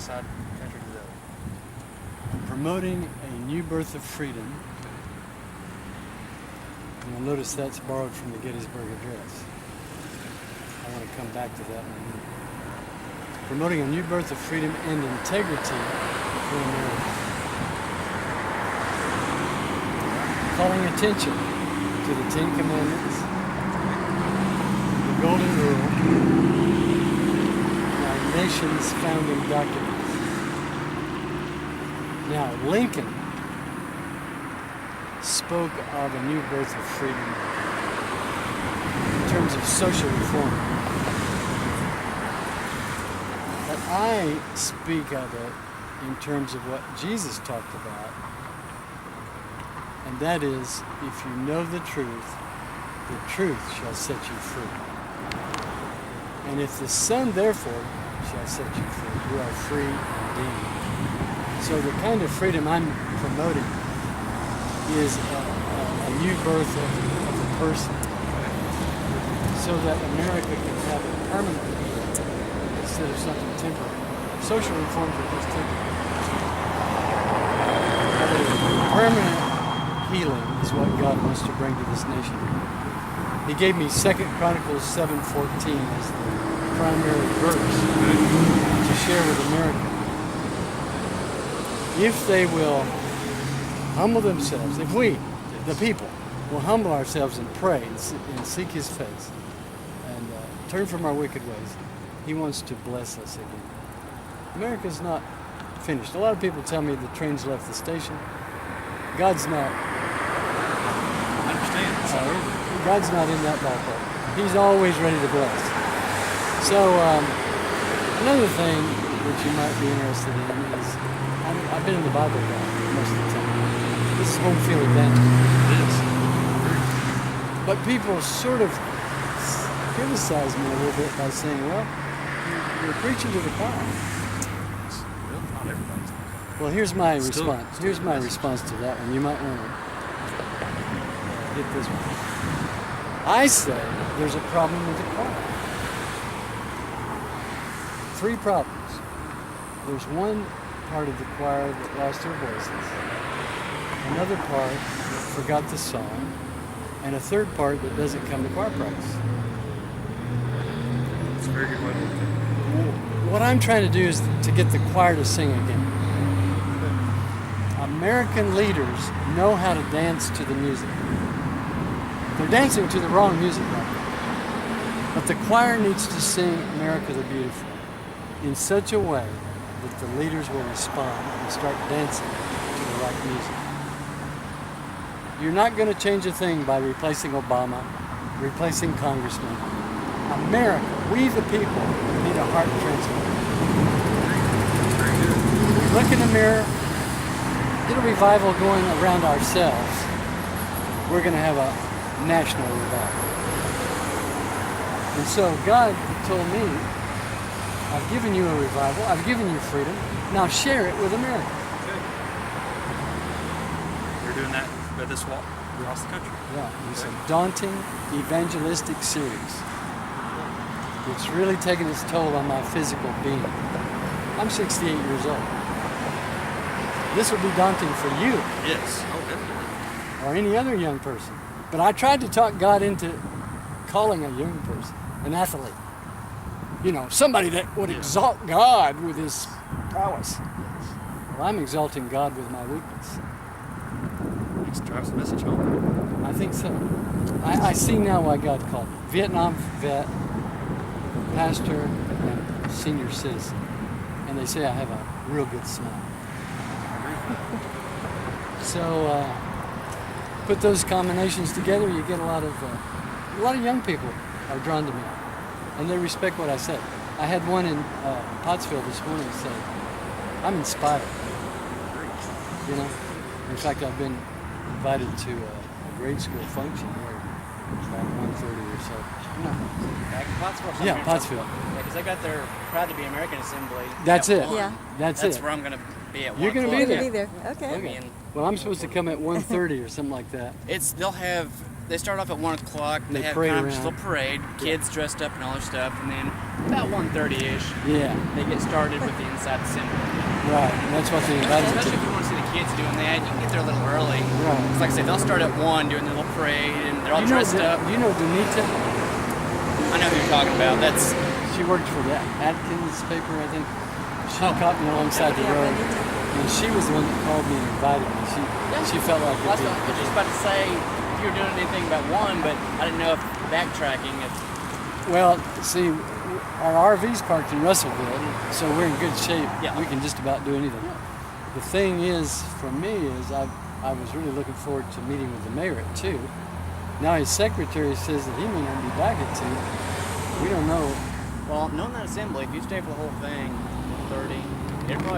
side country to the other. Promoting a new birth of freedom. And you'll notice that's borrowed from the Gettysburg Address. I want to come back to that in a minute. Promoting a new birth of freedom and integrity for America. Calling attention to the Ten Commandments, the Golden Rule, and our nation's founding documents. Now, Lincoln spoke of a new birth of freedom in terms of social reform. But I speak of it in terms of what Jesus talked about, and that is, if you know the truth shall set you free. And if the Son, therefore, shall set you free, you are free indeed. So the kind of freedom I'm promoting is a new birth of the person, so that America can have a permanent healing instead of something temporary. Social reforms are just temporary. Permanent healing is what God wants to bring to this nation. He gave me 2 Chronicles 7:14 as the primary verse to share with America. If they will humble themselves, if we, the people, will humble ourselves and pray and seek His face and turn from our wicked ways, He wants to bless us again. America's not finished. A lot of people tell me the train's left the station. God's not. I understand. God's not in that ballpark. He's always ready to bless. So another thing that you might be interested in is, I've been in the Bible Belt most of the time. This is home field advantage. It is. But people sort of criticize me a little bit by saying, well, you're preaching to the choir. Well, not everybody's. Well, here's my Still response. Here's my response to that one. You might want to get this one. I say there's a problem with the choir. 3 problems. There's one part of the choir that lost their voices, another part that forgot the song, and a third part that doesn't come to choir practice. It's a very good way to look at it. What I'm trying to do is to get the choir to sing again. American leaders know how to dance to the music. They're dancing to the wrong music right now. But the choir needs to sing America the Beautiful in such a way that the leaders will respond and start dancing to the right music. You're not going to change a thing by replacing Obama, replacing congressmen. America, we the people, need a heart transplant. We look in the mirror, get a revival going around ourselves. We're going to have a national revival. And so God told me, I've given you a revival, I've given you freedom, now share it with America. Okay. You're doing that with this walk across the country. Yeah, it's a daunting evangelistic series. It's really taken its toll on my physical being. I'm 68 years old. This would be daunting for you. Yes. Oh, definitely. Or any other young person. But I tried to talk God into calling a young person an athlete. You know, somebody that would exalt God with his prowess. Well, I'm exalting God with my weakness. Needs to drive the message home. I think so. I see now why God called me. Vietnam vet, pastor, and senior citizen. And they say I have a real good smile. So put those combinations together, you get a lot of young people are drawn to me, and they respect what I say. I had one in Pottsville this morning say, "I'm inspired." You know, in fact, I've been invited to a grade school function here about 1:30 or so. Back in Pottsville? Yeah, Pottsville. Yeah, because I got their Proud to be American Assembly. That's it. Yeah. That's That's it. where I'm going to be at 1 You're gonna be o'clock. there. Be there. Okay. Okay. Well, I'm supposed to come at 1:30 or something like that. They'll have they start off at 1 o'clock. They They have parade kind of just a around. little parade. Kids dressed up and all their stuff, and then about 1:30ish, Yeah, they get started with the inside assembly. right. And that's what they invited Especially if to. you want to see the kids doing that, you can get there a little early. Right. It's like I said, they'll start at 1 doing their little parade, and they're all dressed up. You know Donita? I know who you're talking about. That's She worked for the Atkins paper, I think. She caught me alongside the road, and she was the one that called me and invited me. She felt like Well, it'd that's what I was be. just about to say if you were doing anything about 1, but I didn't know if backtracking. Well, see, our RV's parked in Russellville, so we're in good shape. Yeah. We can just about do anything. The thing is, for me, is I was really looking forward to meeting with the mayor at 2. Now his secretary says that he may not be back at 2. We don't know. Well, knowing that assembly, if you stay for the whole thing, 1:30, it'll probably